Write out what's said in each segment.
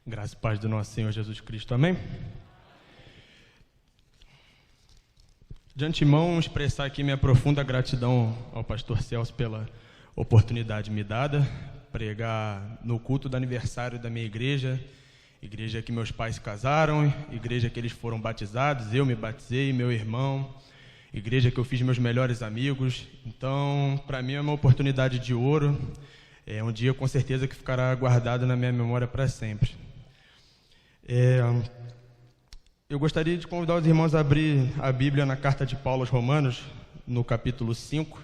Graça e paz do nosso Senhor Jesus Cristo, amém? De antemão, expressar aqui minha profunda gratidão ao pastor Celso pela oportunidade me dada, pregar no culto do aniversário da minha igreja que meus pais se casaram, igreja que eles foram batizados, eu me batizei, meu irmão, igreja que eu fiz meus melhores amigos. Então, para mim é uma oportunidade de ouro, é um dia com certeza que ficará guardado na minha memória para sempre. Eu gostaria de convidar os irmãos a abrir a Bíblia na carta de Paulo aos Romanos, no capítulo 5,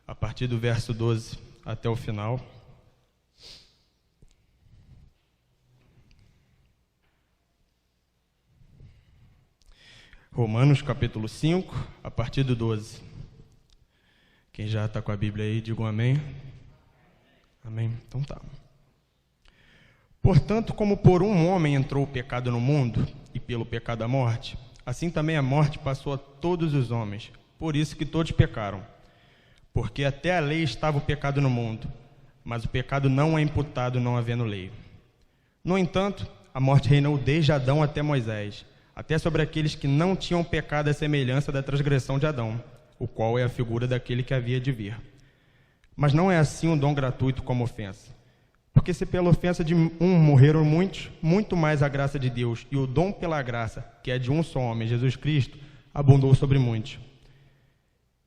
a partir do verso 12 até o final. Romanos, capítulo 5, a partir do 12. Quem já está com a Bíblia aí, diga um amém. Amém? Então tá. Portanto, como por um homem entrou o pecado no mundo, e pelo pecado a morte, assim também a morte passou a todos os homens, por isso que todos pecaram. Porque até a lei estava o pecado no mundo, mas o pecado não é imputado não havendo lei. No entanto, a morte reinou desde Adão até Moisés, até sobre aqueles que não tinham pecado à semelhança da transgressão de Adão, o qual é a figura daquele que havia de vir. Mas não é assim um dom gratuito como ofensa. Porque se pela ofensa de um morreram muitos, muito mais a graça de Deus e o dom pela graça, que é de um só homem, Jesus Cristo, abundou sobre muitos.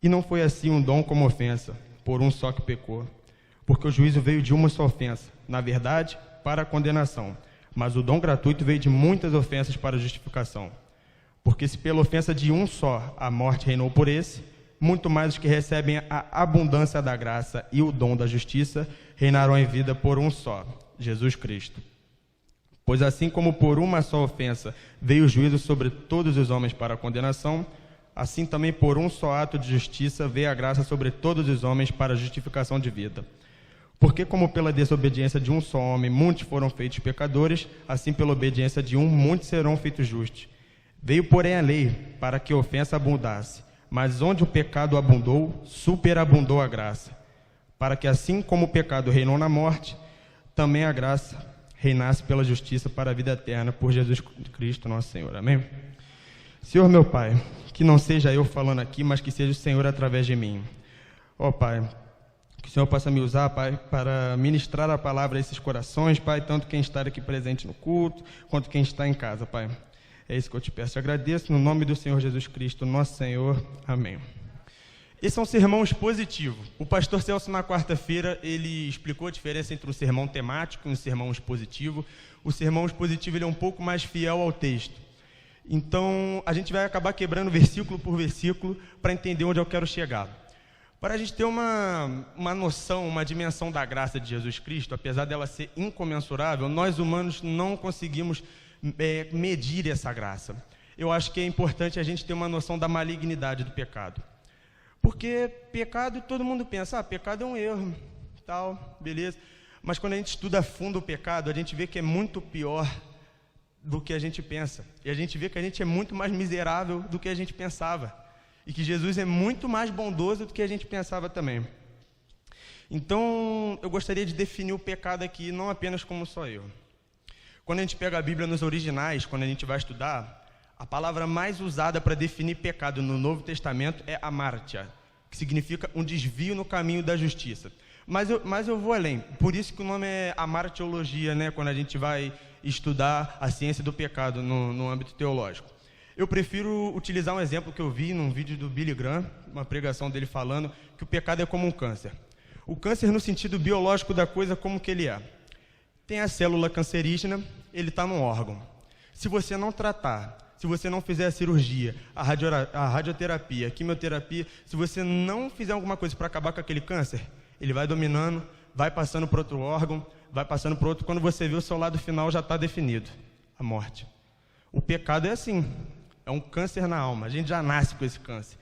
E não foi assim um dom como ofensa, por um só que pecou. Porque o juízo veio de uma só ofensa, na verdade, para a condenação. Mas o dom gratuito veio de muitas ofensas para a justificação. Porque se pela ofensa de um só a morte reinou por esse, muito mais os que recebem a abundância da graça e o dom da justiça reinarão em vida por um só, Jesus Cristo. Pois assim como por uma só ofensa veio o juízo sobre todos os homens para a condenação, assim também por um só ato de justiça veio a graça sobre todos os homens para a justificação de vida. Porque como pela desobediência de um só homem muitos foram feitos pecadores, assim pela obediência de um muitos serão feitos justos. Veio, porém, a lei para que a ofensa abundasse, mas onde o pecado abundou, superabundou a graça, para que assim como o pecado reinou na morte, também a graça reinasse pela justiça para a vida eterna, por Jesus Cristo nosso Senhor. Amém? Senhor meu Pai, que não seja eu falando aqui, mas que seja o Senhor através de mim. Ó Pai, que o Senhor possa me usar, Pai, para ministrar a palavra a esses corações, Pai, tanto quem está aqui presente no culto, quanto quem está em casa, Pai. É isso que eu te peço. Te agradeço no nome do Senhor Jesus Cristo, nosso Senhor. Amém. Esse é um sermão expositivo. O pastor Celso, na quarta-feira, ele explicou a diferença entre um sermão temático e um sermão expositivo. O sermão expositivo ele é um pouco mais fiel ao texto. Então, a gente vai acabar quebrando versículo por versículo para entender onde eu quero chegar. Para a gente ter uma noção, uma dimensão da graça de Jesus Cristo, apesar dela ser incomensurável, nós humanos não conseguimos medir essa graça. Eu acho que é importante a gente ter uma noção da malignidade do pecado. Porque pecado, todo mundo pensa, pecado é um erro, tal, beleza. Mas quando a gente estuda a fundo o pecado, a gente vê que é muito pior do que a gente pensa. E a gente vê que a gente é muito mais miserável do que a gente pensava. E que Jesus é muito mais bondoso do que a gente pensava também. Então, eu gostaria de definir o pecado aqui, não apenas como só eu. Quando a gente pega a Bíblia nos originais, quando a gente vai estudar, a palavra mais usada para definir pecado no Novo Testamento é amártia, que significa um desvio no caminho da justiça. Mas eu vou além, por isso que o nome é amartiologia, né, quando a gente vai estudar a ciência do pecado no âmbito teológico. Eu prefiro utilizar um exemplo que eu vi num vídeo do Billy Graham, uma pregação dele falando que o pecado é como um câncer. O câncer no sentido biológico da coisa, como que ele é? Tem a célula cancerígena, ele está num órgão. Se você não tratar, se você não fizer a cirurgia, a radioterapia, a quimioterapia, se você não fizer alguma coisa para acabar com aquele câncer, ele vai dominando, vai passando para outro órgão, vai passando para outro. Quando você vê, o seu lado final já está definido, a morte. O pecado é assim, é um câncer na alma. A gente já nasce com esse câncer.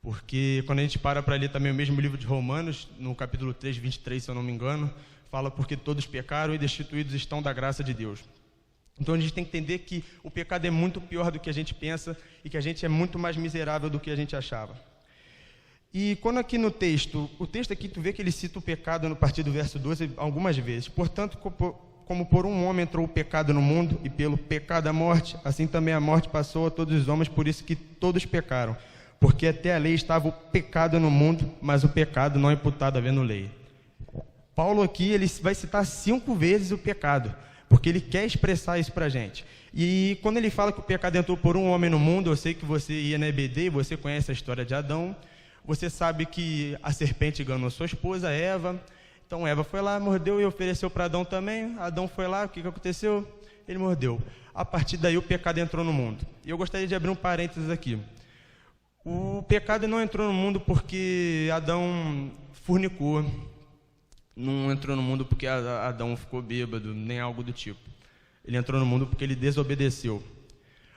Porque quando a gente para ler também o mesmo livro de Romanos, no capítulo 3, 23, se eu não me engano, fala porque todos pecaram e destituídos estão da graça de Deus. Então a gente tem que entender que o pecado é muito pior do que a gente pensa e que a gente é muito mais miserável do que a gente achava. E quando aqui no texto, o texto aqui tu vê que ele cita o pecado no partir do verso 12 algumas vezes. Portanto, como por um homem entrou o pecado no mundo, e pelo pecado a morte, assim também a morte passou a todos os homens, por isso que todos pecaram. Porque até a lei estava o pecado no mundo, mas o pecado não é imputado havendo lei. Paulo aqui ele vai citar 5 vezes o pecado, porque ele quer expressar isso para a gente. E quando ele fala que o pecado entrou por um homem no mundo, eu sei que você ia na EBD, você conhece a história de Adão, você sabe que a serpente enganou sua esposa, Eva. Então Eva foi lá, mordeu e ofereceu para Adão também. Adão foi lá, o que aconteceu? Ele mordeu. A partir daí o pecado entrou no mundo. E eu gostaria de abrir um parênteses aqui. O pecado não entrou no mundo porque Adão fornicou. Não entrou no mundo porque Adão ficou bêbado, nem algo do tipo. Ele entrou no mundo porque ele desobedeceu.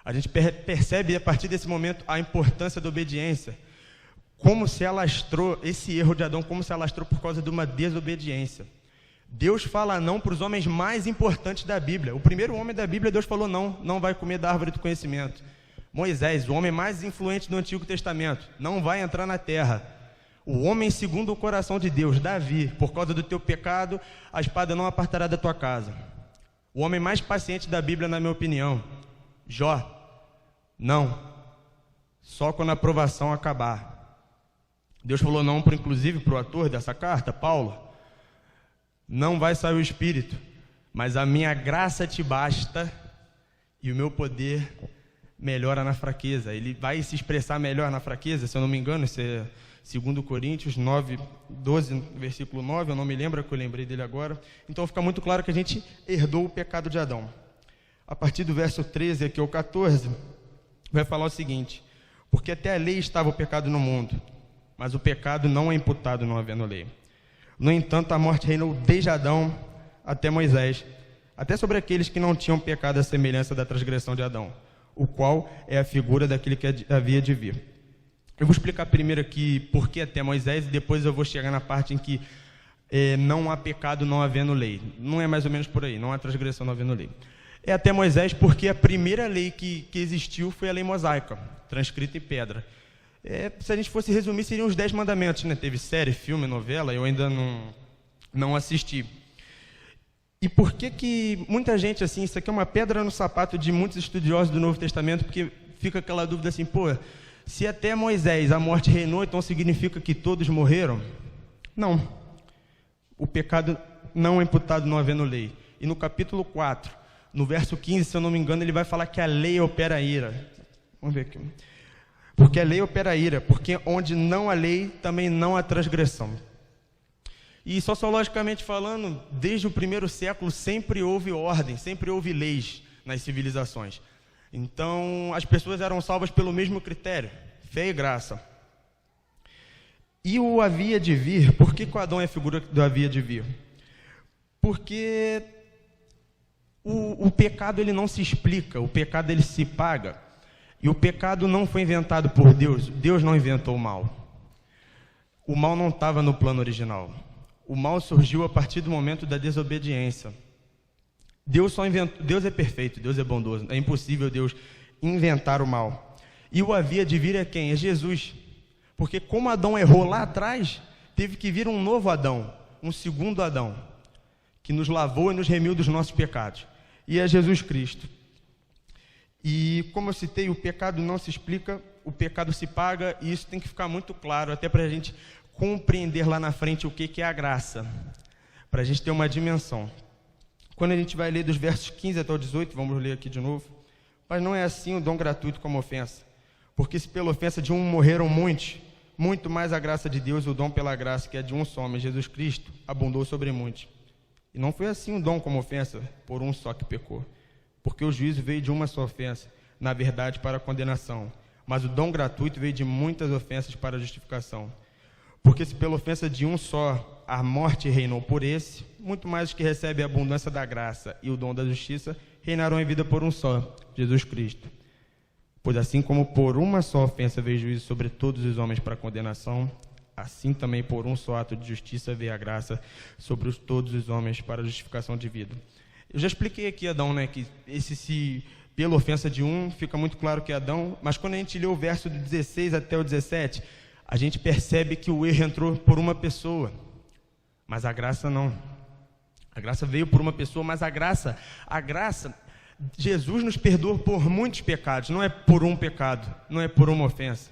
A gente percebe a partir desse momento a importância da obediência. Como se alastrou esse erro de Adão, como se alastrou por causa de uma desobediência. Deus fala não para os homens mais importantes da Bíblia. O primeiro homem da Bíblia, Deus falou não vai comer da árvore do conhecimento. Moisés, o homem mais influente do Antigo Testamento, não vai entrar na terra. O homem segundo o coração de Deus, Davi, por causa do teu pecado, a espada não apartará da tua casa. O homem mais paciente da Bíblia, na minha opinião, Jó, não, só quando a provação acabar. Deus falou não, inclusive, para o autor dessa carta, Paulo. Não vai sair o Espírito, mas a minha graça te basta e o meu poder melhora na fraqueza. Ele vai se expressar melhor na fraqueza, se eu não me engano, isso é 2 Coríntios 9, 12, versículo 9, eu não me lembro, que eu lembrei dele agora. Então fica muito claro que a gente herdou o pecado de Adão. A partir do verso 13 aqui ao 14, vai falar o seguinte: porque até a lei estava o pecado no mundo, mas o pecado não é imputado não havendo lei. No entanto, a morte reinou desde Adão até Moisés, até sobre aqueles que não tinham pecado à semelhança da transgressão de Adão, o qual é a figura daquele que havia de vir. Eu vou explicar primeiro aqui por que até Moisés, e depois eu vou chegar na parte em que não há pecado não havendo lei. Não é mais ou menos por aí, não há transgressão não havendo lei. É até Moisés porque a primeira lei que existiu foi a lei mosaica, transcrita em pedra. Se a gente fosse resumir, seriam os 10 mandamentos, né? Teve série, filme, novela, eu ainda não assisti. E por que muita gente, assim, isso aqui é uma pedra no sapato de muitos estudiosos do Novo Testamento, porque fica aquela dúvida assim, se até Moisés a morte reinou, então significa que todos morreram? Não. O pecado não é imputado não havendo lei. E no capítulo 4, no verso 15, se eu não me engano, ele vai falar que a lei opera a ira. Vamos ver aqui. Porque a lei opera a ira, porque onde não há lei, também não há transgressão. E sociologicamente falando, desde o primeiro século sempre houve ordem, sempre houve leis nas civilizações. Então, as pessoas eram salvas pelo mesmo critério, fé e graça. E o havia de vir, por que o Adão é a figura do havia de vir? Porque o pecado ele não se explica, o pecado ele se paga. E o pecado não foi inventado por Deus, Deus não inventou o mal. O mal não estava no plano original. O mal surgiu a partir do momento da desobediência. Deus é perfeito, Deus é bondoso. É impossível Deus inventar o mal. E o havia de vir é quem? É Jesus. Porque como Adão errou lá atrás, teve que vir um novo Adão, um segundo Adão, que nos lavou e nos remiu dos nossos pecados. E é Jesus Cristo. E como eu citei, o pecado não se explica, o pecado se paga, e isso tem que ficar muito claro, até para a gente compreender lá na frente o que é a graça, para a gente ter uma dimensão. Quando a gente vai ler dos versos 15 até o 18, vamos ler aqui de novo. Mas não é assim o dom gratuito como ofensa. Porque se pela ofensa de um morreram muitos, muito mais a graça de Deus, o dom pela graça, que é de um só homem, Jesus Cristo, abundou sobre muitos. E não foi assim o dom como ofensa, por um só que pecou. Porque o juízo veio de uma só ofensa, na verdade para a condenação. Mas o dom gratuito veio de muitas ofensas para a justificação. Porque se pela ofensa de um só a morte reinou por esse, muito mais os que recebem a abundância da graça e o dom da justiça reinarão em vida por um só, Jesus Cristo. Pois assim como por uma só ofensa veio juízo sobre todos os homens para a condenação, assim também por um só ato de justiça veio a graça sobre todos os homens para a justificação de vida. Eu já expliquei aqui, Adão, né, que pela ofensa de um, fica muito claro que é Adão, mas quando a gente lê o verso do 16 até o 17, a gente percebe que o erro entrou por uma pessoa, mas a graça não. A graça veio por uma pessoa, mas a graça, Jesus nos perdoa por muitos pecados, não é por um pecado, não é por uma ofensa,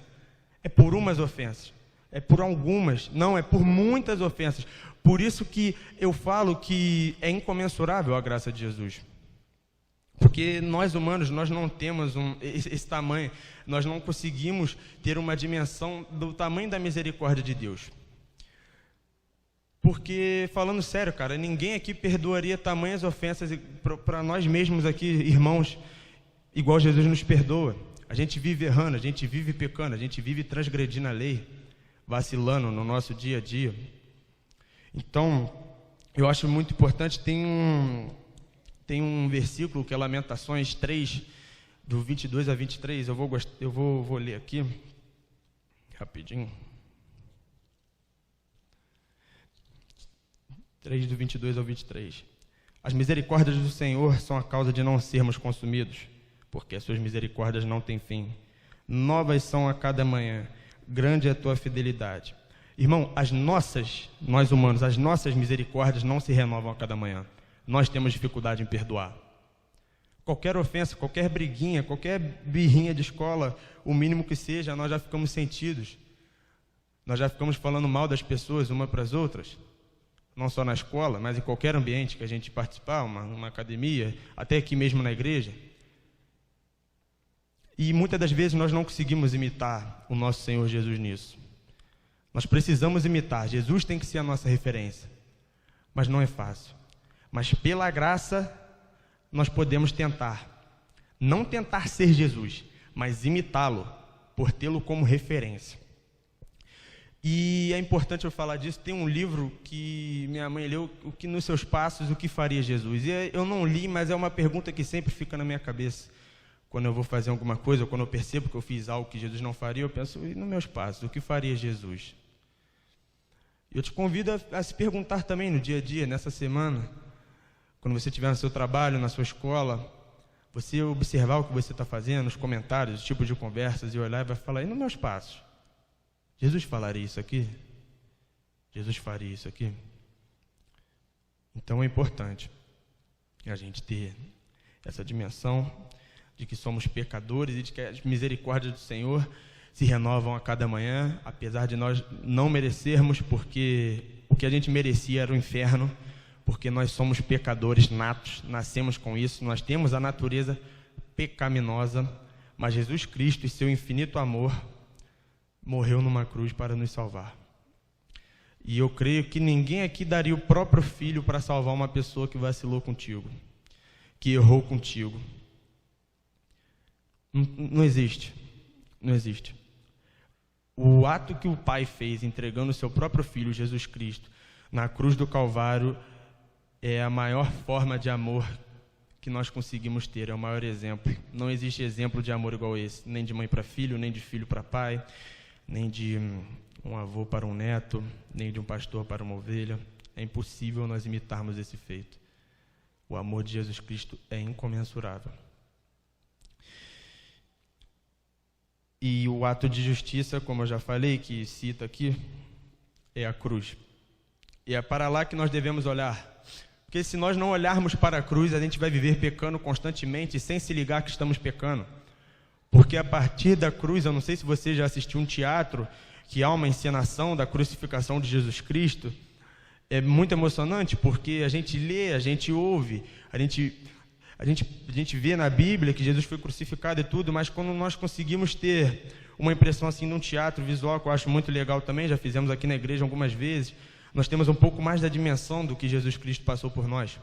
é por umas ofensas, é por algumas, não, é por muitas ofensas. Por isso que eu falo que é incomensurável a graça de Jesus. Porque nós humanos, nós não temos esse tamanho, nós não conseguimos ter uma dimensão do tamanho da misericórdia de Deus. Porque, falando sério, cara, ninguém aqui perdoaria tamanhas ofensas para nós mesmos aqui, irmãos, igual Jesus nos perdoa. A gente vive errando, a gente vive pecando, a gente vive transgredindo a lei, vacilando no nosso dia a dia. Então, eu acho muito importante, tem um versículo que é Lamentações 3, do 22 a 23, eu vou ler aqui, rapidinho. 3, do 22 ao 23. As misericórdias do Senhor são a causa de não sermos consumidos, porque as suas misericórdias não têm fim. Novas são a cada manhã, grande é a tua fidelidade. Irmão, nós humanos, as nossas misericórdias não se renovam a cada manhã. Nós temos dificuldade em perdoar. Qualquer ofensa, qualquer briguinha, qualquer birrinha de escola, o mínimo que seja, nós já ficamos sentidos. Nós já ficamos falando mal das pessoas uma para as outras. Não só na escola, mas em qualquer ambiente que a gente participar, uma academia, até aqui mesmo na igreja. E muitas das vezes nós não conseguimos imitar o nosso Senhor Jesus nisso. Nós precisamos imitar, Jesus tem que ser a nossa referência, mas não é fácil. Mas pela graça, nós podemos tentar. Não tentar ser Jesus, mas imitá-lo, por tê-lo como referência. E é importante eu falar disso, tem um livro que minha mãe leu, O que nos seus passos, o que faria Jesus? E eu não li, mas é uma pergunta que sempre fica na minha cabeça. Quando eu vou fazer alguma coisa, ou quando eu percebo que eu fiz algo que Jesus não faria, eu penso, e nos meus passos, o que faria Jesus? Eu te convido a se perguntar também no dia a dia, nessa semana, quando você estiver no seu trabalho, na sua escola, você observar o que você está fazendo, os comentários, os tipos de conversas, e olhar e vai falar, e nos meus passos? Jesus falaria isso aqui? Jesus faria isso aqui? Então é importante a gente ter essa dimensão de que somos pecadores e de que as misericórdias do Senhor se renovam a cada manhã, apesar de nós não merecermos, porque o que a gente merecia era o inferno, porque nós somos pecadores natos, nascemos com isso, nós temos a natureza pecaminosa, mas Jesus Cristo, em seu infinito amor, morreu numa cruz para nos salvar. E eu creio que ninguém aqui daria o próprio filho para salvar uma pessoa que vacilou contigo, que errou contigo. Não existe. Não existe. O ato que o Pai fez, entregando o seu próprio Filho, Jesus Cristo, na cruz do Calvário, é a maior forma de amor que nós conseguimos ter, é o maior exemplo. Não existe exemplo de amor igual esse, nem de mãe para filho, nem de filho para pai, nem de um avô para um neto, nem de um pastor para uma ovelha. É impossível nós imitarmos esse feito. O amor de Jesus Cristo é incomensurável. E o ato de justiça, como eu já falei, que cita aqui, é a cruz. E é para lá que nós devemos olhar. Porque se nós não olharmos para a cruz, a gente vai viver pecando constantemente, sem se ligar que estamos pecando. Porque a partir da cruz, eu não sei se você já assistiu um teatro, que há uma encenação da crucificação de Jesus Cristo. É muito emocionante, porque a gente lê, a gente ouve, a gente vê na Bíblia que Jesus foi crucificado e tudo, mas quando nós conseguimos ter uma impressão assim num teatro visual, que eu acho muito legal também, já fizemos aqui na igreja algumas vezes, nós temos um pouco mais da dimensão do que Jesus Cristo passou por nós.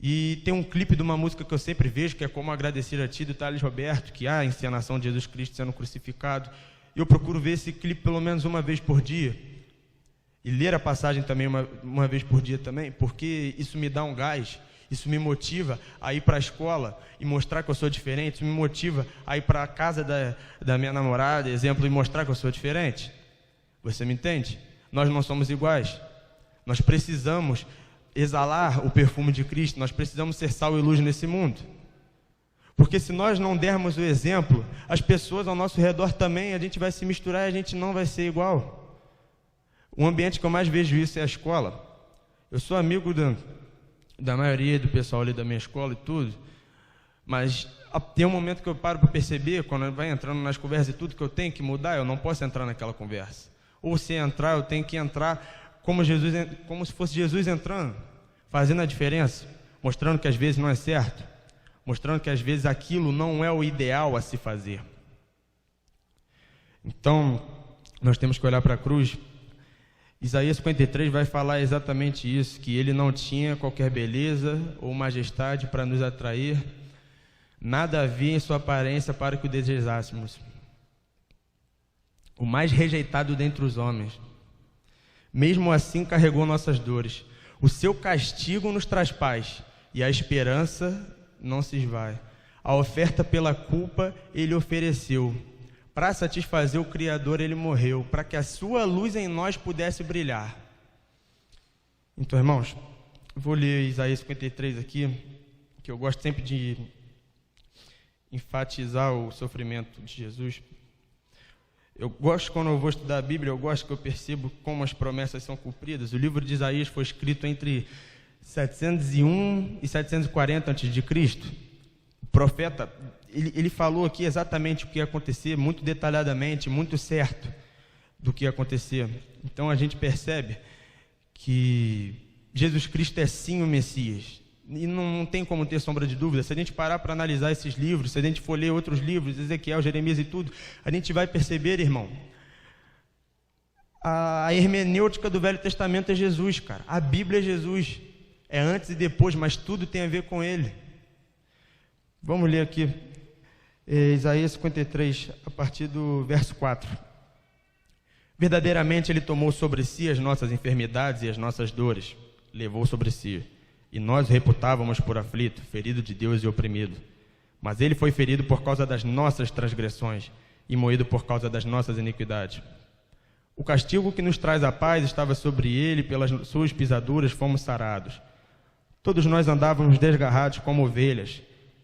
E tem um clipe de uma música que eu sempre vejo, que é Como Agradecer a Ti, do Thales Roberto, que há a encenação de Jesus Cristo sendo crucificado. Eu procuro ver esse clipe pelo menos uma vez por dia, e ler a passagem também uma vez por dia também, porque isso me dá um gás. Isso me motiva a ir para a escola e mostrar que eu sou diferente. Isso me motiva a ir para a casa da minha namorada, exemplo, e mostrar que eu sou diferente. Você me entende? Nós não somos iguais. Nós precisamos exalar o perfume de Cristo. Nós precisamos ser sal e luz nesse mundo. Porque se nós não dermos o exemplo, as pessoas ao nosso redor também, a gente vai se misturar e a gente não vai ser igual. O ambiente que eu mais vejo isso é a escola. Eu sou amigo da maioria do pessoal ali da minha escola e tudo, mas tem um momento que eu paro para perceber, quando vai entrando nas conversas e tudo, que eu tenho que mudar, eu não posso entrar naquela conversa. Ou se entrar, eu tenho que entrar como se fosse Jesus entrando, fazendo a diferença, mostrando que às vezes não é certo, mostrando que às vezes aquilo não é o ideal a se fazer. Então, nós temos que olhar para a cruz. Isaías 53 vai falar exatamente isso, que ele não tinha qualquer beleza ou majestade para nos atrair, nada havia em sua aparência para que o desejássemos. O mais rejeitado dentre os homens, mesmo assim carregou nossas dores. O seu castigo nos traz paz, e a esperança não se esvai. A oferta pela culpa ele ofereceu. Para satisfazer o Criador ele morreu, para que a sua luz em nós pudesse brilhar. Então, irmãos, eu vou ler Isaías 53 aqui, que eu gosto sempre de enfatizar o sofrimento de Jesus. Eu gosto, quando eu vou estudar a Bíblia, eu gosto que eu percebo como as promessas são cumpridas. O livro de Isaías foi escrito entre 701 e 740 a.C. O profeta, ele falou aqui exatamente o que ia acontecer, muito detalhadamente, muito certo do que ia acontecer. Então a gente percebe que Jesus Cristo é sim o Messias. E não tem como ter sombra de dúvida. Se a gente parar para analisar esses livros, se a gente for ler outros livros, Ezequiel, Jeremias e tudo, a gente vai perceber, irmão, a hermenêutica do Velho Testamento é Jesus, cara. A Bíblia é Jesus. É antes e depois, mas tudo tem a ver com ele. Vamos ler aqui, Isaías 53, a partir do verso 4. Verdadeiramente ele tomou sobre si as nossas enfermidades e as nossas dores, levou sobre si. E nós o reputávamos por aflito, ferido de Deus e oprimido. Mas ele foi ferido por causa das nossas transgressões e moído por causa das nossas iniquidades. O castigo que nos traz a paz estava sobre ele, pelas suas pisaduras fomos sarados. Todos nós andávamos desgarrados como ovelhas,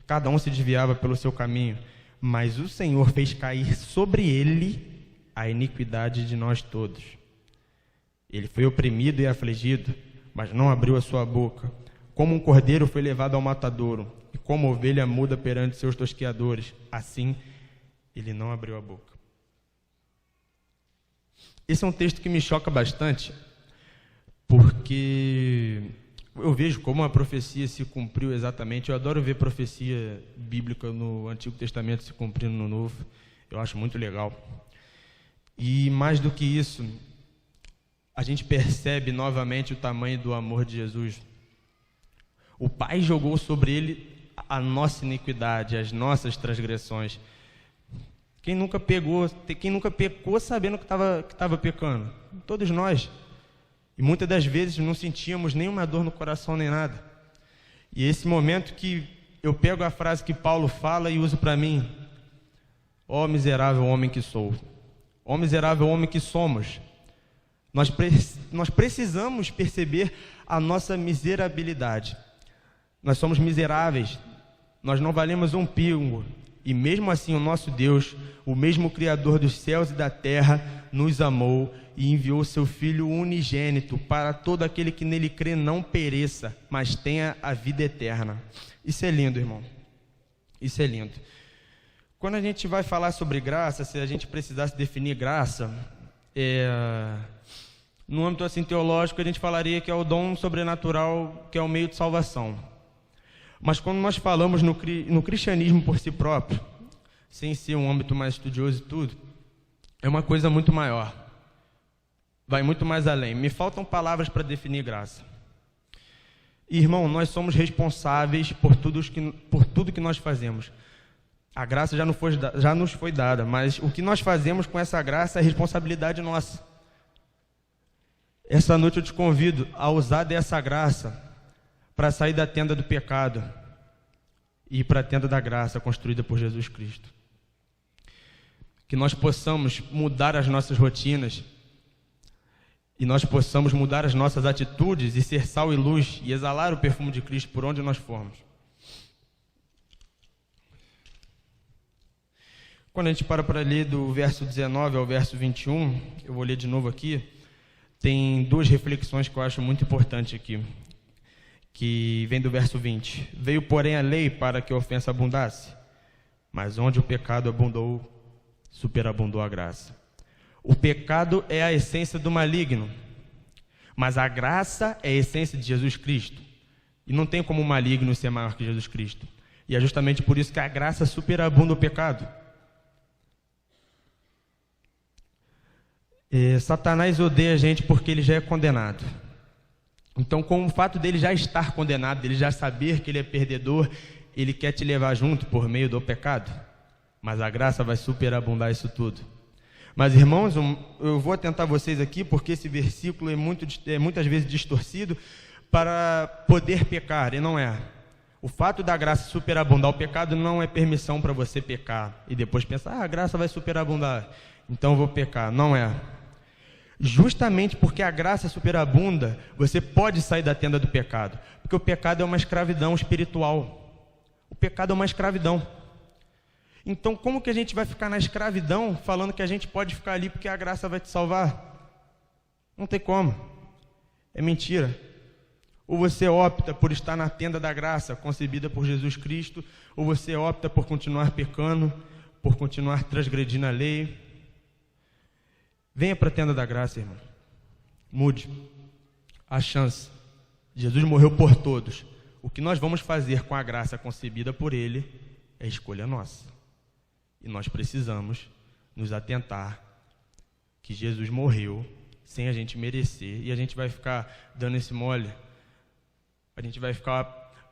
cada um se desviava pelo seu caminho, mas o Senhor fez cair sobre ele a iniquidade de nós todos. Ele foi oprimido e afligido, mas não abriu a sua boca. Como um cordeiro foi levado ao matadouro, e como ovelha muda perante seus tosqueadores, assim ele não abriu a boca. Esse é um texto que me choca bastante, porque eu vejo como a profecia se cumpriu exatamente. Eu adoro ver profecia bíblica no Antigo Testamento se cumprindo no Novo. Eu acho muito legal. E mais do que isso, a gente percebe novamente o tamanho do amor de Jesus. O Pai jogou sobre ele a nossa iniquidade, as nossas transgressões. Quem nunca pecou sabendo que estava pecando? Todos nós. E muitas das vezes não sentíamos nenhuma dor no coração nem nada. E esse momento que eu pego a frase que Paulo fala e uso para mim: ó miserável homem que sou, ó miserável homem que somos. Nós precisamos perceber a nossa miserabilidade. Nós somos miseráveis, nós não valemos um pingo. E mesmo assim o nosso Deus, o mesmo Criador dos céus e da terra, nos amou e enviou seu Filho unigênito para todo aquele que nele crê não pereça, mas tenha a vida eterna. Isso é lindo, irmão. Isso é lindo. Quando a gente vai falar sobre graça, se a gente precisasse definir graça, no âmbito assim teológico, a gente falaria que é o dom sobrenatural, que é o meio de salvação. Mas quando nós falamos no cristianismo por si próprio, sem ser um âmbito mais estudioso e tudo, é uma coisa muito maior. Vai muito mais além. Me faltam palavras para definir graça. Irmão, nós somos responsáveis por tudo que nós fazemos. A graça já nos foi dada, mas o que nós fazemos com essa graça é responsabilidade nossa. Essa noite eu te convido a usar dessa graça para sair da tenda do pecado e ir para a tenda da graça construída por Jesus Cristo. Que nós possamos mudar as nossas rotinas e nós possamos mudar as nossas atitudes e ser sal e luz e exalar o perfume de Cristo por onde nós formos. Quando a gente para ler do verso 19 ao verso 21, eu vou ler de novo aqui, tem duas reflexões que eu acho muito importantes aqui, que vem do verso 20. Veio, porém, a lei para que a ofensa abundasse, mas onde o pecado abundou, superabundou a graça. O pecado é a essência do maligno, mas a graça é a essência de Jesus Cristo. E não tem como o maligno ser maior que Jesus Cristo. E é justamente por isso que a graça superabunda o pecado. Satanás odeia a gente porque ele já é condenado. Então, com o fato dele já estar condenado, dele já saber que ele é perdedor, ele quer te levar junto por meio do pecado. Mas a graça vai superabundar isso tudo. Mas, irmãos, eu vou atentar vocês aqui, porque esse versículo é muitas vezes distorcido para poder pecar, e não é. O fato da graça superabundar o pecado não é permissão para você pecar e depois pensar, a graça vai superabundar, então eu vou pecar. Não é. Justamente porque a graça superabunda, você pode sair da tenda do pecado, porque o pecado é uma escravidão espiritual. O pecado é uma escravidão. Então, como que a gente vai ficar na escravidão falando que a gente pode ficar ali porque a graça vai te salvar? Não tem como. É mentira. Ou você opta por estar na tenda da graça, concebida por Jesus Cristo, ou você opta por continuar pecando, por continuar transgredindo a lei. Venha para a tenda da graça, irmão. Mude. A chance. Jesus morreu por todos. O que nós vamos fazer com a graça concebida por Ele é escolha nossa. E nós precisamos nos atentar que Jesus morreu sem a gente merecer, e a gente vai ficar dando esse mole. A gente vai ficar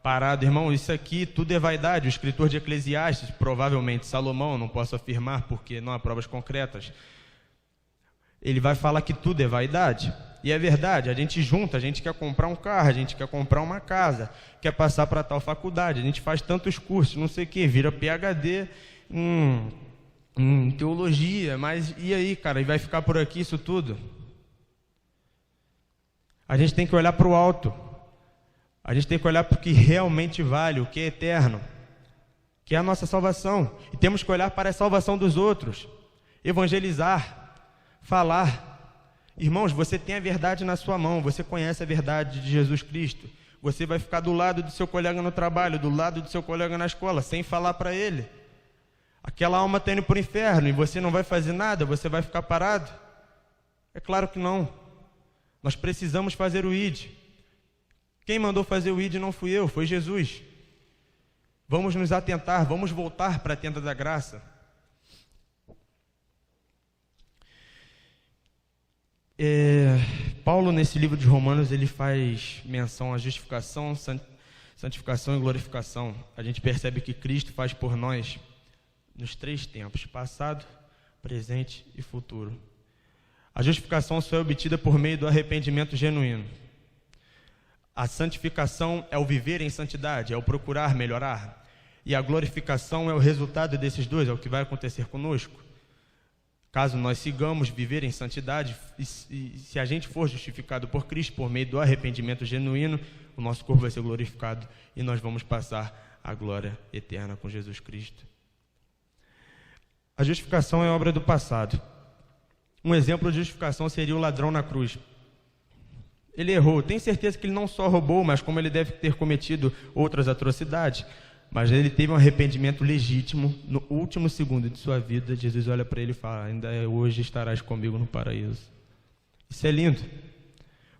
parado, irmão, isso aqui tudo é vaidade. O escritor de Eclesiastes, provavelmente Salomão, não posso afirmar porque não há provas concretas, ele vai falar que tudo é vaidade. E é verdade, a gente junta, a gente quer comprar um carro, a gente quer comprar uma casa, quer passar para tal faculdade, a gente faz tantos cursos, não sei o que, vira PhD em teologia, mas e aí, cara, e vai ficar por aqui isso tudo? A gente tem que olhar para o alto. A gente tem que olhar para o que realmente vale, o que é eterno, que é a nossa salvação. E temos que olhar para a salvação dos outros, evangelizar, falar. Irmãos, você tem a verdade na sua mão, você conhece a verdade de Jesus Cristo. Você vai ficar do lado do seu colega no trabalho, do lado do seu colega na escola, sem falar para ele. Aquela alma está indo para o inferno e você não vai fazer nada, você vai ficar parado? É claro que não. Nós precisamos fazer o ID. Quem mandou fazer o ID não fui eu, foi Jesus. Vamos nos atentar, vamos voltar para a tenda da graça. Paulo, nesse livro de Romanos, ele faz menção à justificação, santificação e glorificação. A gente percebe que Cristo faz por nós nos 3 tempos, passado, presente e futuro. A justificação só é obtida por meio do arrependimento genuíno. A santificação é o viver em santidade, é o procurar melhorar. E a glorificação é o resultado desses dois, é o que vai acontecer conosco. Caso nós sigamos viver em santidade, e se a gente for justificado por Cristo, por meio do arrependimento genuíno, o nosso corpo vai ser glorificado e nós vamos passar a glória eterna com Jesus Cristo. A justificação é obra do passado. Um exemplo de justificação seria o ladrão na cruz. Ele errou, tem certeza que ele não só roubou, mas como ele deve ter cometido outras atrocidades, mas ele teve um arrependimento legítimo. No último segundo de sua vida, Jesus olha para ele e fala, ainda hoje estarás comigo no paraíso. Isso é lindo,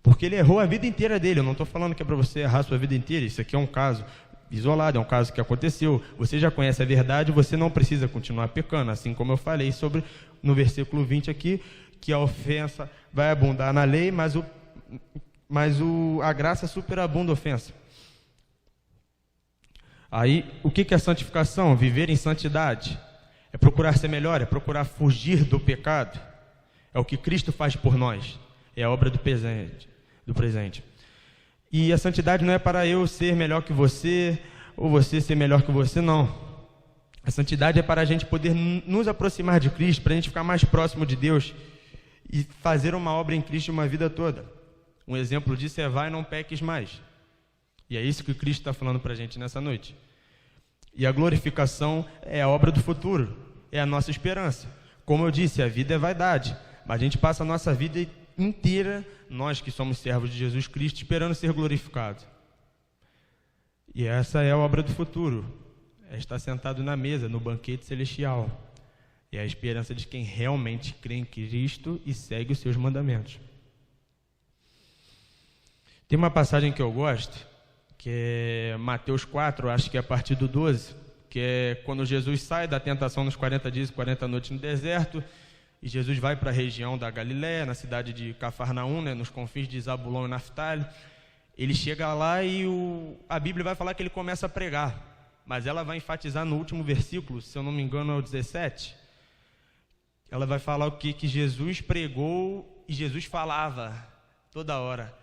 porque ele errou a vida inteira dele. Eu não estou falando que é para você errar a sua vida inteira, isso aqui é um caso isolado, é um caso que aconteceu. Você já conhece a verdade, você não precisa continuar pecando, assim como eu falei sobre no versículo 20 aqui, que a ofensa vai abundar na lei, mas a graça superabunda a ofensa. Aí, o que é santificação? Viver em santidade. É procurar ser melhor, é procurar fugir do pecado. É o que Cristo faz por nós. É a obra do presente. E a santidade não é para eu ser melhor que você, ou você ser melhor que você, não. A santidade é para a gente poder nos aproximar de Cristo, para a gente ficar mais próximo de Deus e fazer uma obra em Cristo uma vida toda. Um exemplo disso é vai, não peques mais. E é isso que Cristo está falando para a gente nessa noite. E a glorificação é a obra do futuro, é a nossa esperança. Como eu disse, a vida é vaidade, mas a gente passa a nossa vida inteira, nós que somos servos de Jesus Cristo, esperando ser glorificados. E essa é a obra do futuro, é estar sentado na mesa, no banquete celestial. É a esperança de quem realmente crê em Cristo e segue os seus mandamentos. Tem uma passagem que eu gosto, que é Mateus 4, acho que é a partir do 12, que é quando Jesus sai da tentação nos 40 dias e 40 noites no deserto, e Jesus vai para a região da Galiléia, na cidade de Cafarnaum, nos confins de Zabulão e Naftali. Ele chega lá e a Bíblia vai falar que ele começa a pregar, mas ela vai enfatizar no último versículo, se eu não me engano é o 17, ela vai falar o que Jesus pregou e Jesus falava toda hora: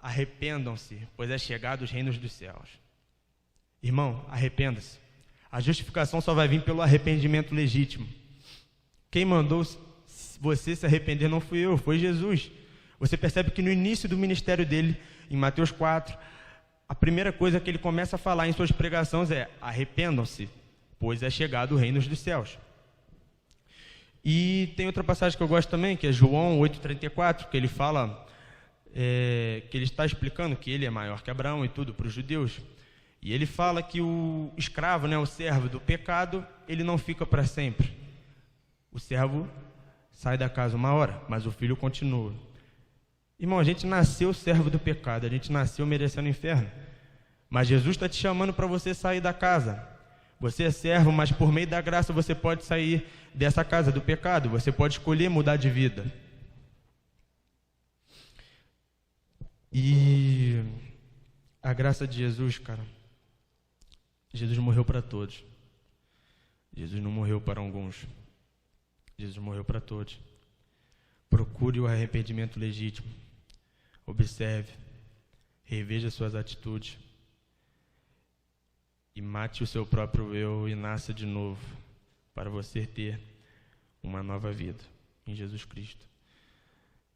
arrependam-se, pois é chegado os reinos dos céus. Irmão, arrependa-se. A justificação só vai vir pelo arrependimento legítimo. Quem mandou você se arrepender não fui eu, foi Jesus. Você percebe que no início do ministério dele, em Mateus 4, a primeira coisa que ele começa a falar em suas pregações é: arrependam-se, pois é chegado o reino dos céus. E tem outra passagem que eu gosto também, que é João 8,34, que ele fala, que ele está explicando que ele é maior que Abraão e tudo para os judeus. E ele fala que o escravo, o servo do pecado, ele não fica para sempre. O servo sai da casa uma hora, mas o filho continua. Irmão, a gente nasceu servo do pecado, a gente nasceu merecendo o inferno. Mas Jesus está te chamando para você sair da casa. Você é servo, mas por meio da graça você pode sair dessa casa do pecado. Você pode escolher mudar de vida. E a graça de Jesus, cara, Jesus morreu para todos. Jesus não morreu para alguns. Jesus morreu para todos. Procure o arrependimento legítimo. Observe, reveja suas atitudes e mate o seu próprio eu e nasça de novo, para você ter uma nova vida em Jesus Cristo.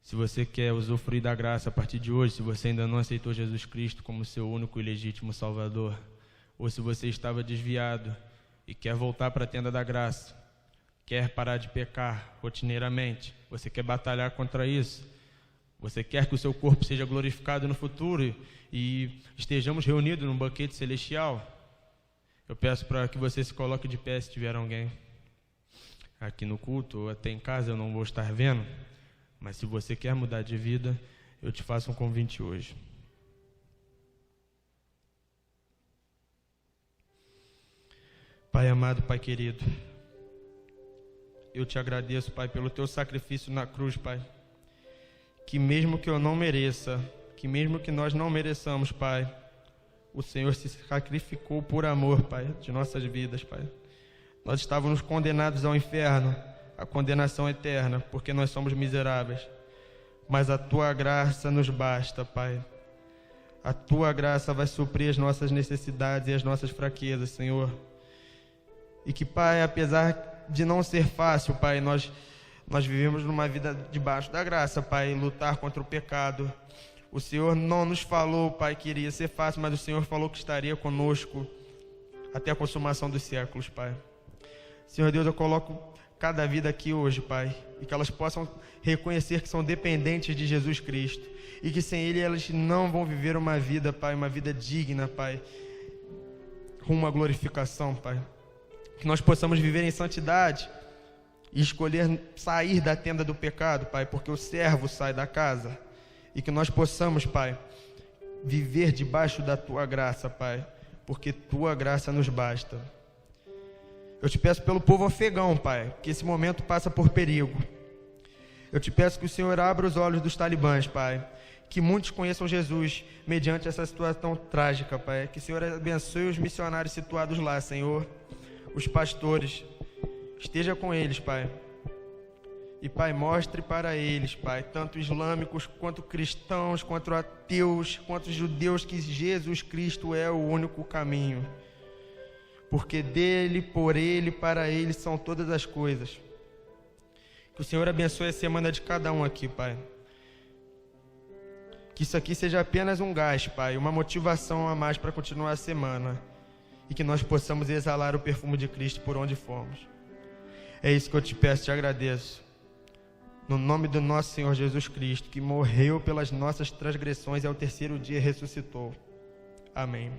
Se você quer usufruir da graça a partir de hoje, se você ainda não aceitou Jesus Cristo como seu único e legítimo Salvador, ou se você estava desviado e quer voltar para a tenda da graça, quer parar de pecar rotineiramente, você quer batalhar contra isso, você quer que o seu corpo seja glorificado no futuro e estejamos reunidos num banquete celestial, eu peço para que você se coloque de pé se tiver alguém aqui no culto ou até em casa, eu não vou estar vendo, mas se você quer mudar de vida, eu te faço um convite hoje. Pai amado, Pai querido, eu te agradeço, Pai, pelo teu sacrifício na cruz, Pai, que mesmo que eu não mereça, que mesmo que nós não mereçamos, Pai, o Senhor se sacrificou por amor, Pai, de nossas vidas, Pai. Nós estávamos condenados ao inferno, à condenação eterna, porque nós somos miseráveis, mas a tua graça nos basta, Pai. A tua graça vai suprir as nossas necessidades e as nossas fraquezas, Senhor. E que, Pai, apesar de não ser fácil, Pai, nós vivemos numa vida debaixo da graça, Pai, lutar contra o pecado. O Senhor não nos falou, Pai, que iria ser fácil, mas o Senhor falou que estaria conosco até a consumação dos séculos, Pai. Senhor Deus, eu coloco cada vida aqui hoje, Pai, e que elas possam reconhecer que são dependentes de Jesus Cristo e que sem Ele elas não vão viver uma vida, Pai, uma vida digna, Pai, rumo à glorificação, Pai. Que nós possamos viver em santidade e escolher sair da tenda do pecado, Pai, porque o servo sai da casa. E que nós possamos, Pai, viver debaixo da Tua graça, Pai, porque Tua graça nos basta. Eu te peço pelo povo afegão, Pai, que esse momento passa por perigo. Eu te peço que o Senhor abra os olhos dos talibãs, Pai, que muitos conheçam Jesus mediante essa situação trágica, Pai. Que o Senhor abençoe os missionários situados lá, Senhor, os pastores, esteja com eles, Pai. E, Pai, mostre para eles, Pai, tanto islâmicos, quanto cristãos, quanto ateus, quanto judeus, que Jesus Cristo é o único caminho. Porque dele, por ele, para ele são todas as coisas. Que o Senhor abençoe a semana de cada um aqui, Pai. Que isso aqui seja apenas um gás, Pai, uma motivação a mais para continuar a semana. E que nós possamos exalar o perfume de Cristo por onde formos. É isso que eu te peço, te agradeço. no nome do nosso Senhor Jesus Cristo, que morreu pelas nossas transgressões e ao terceiro dia ressuscitou. Amém.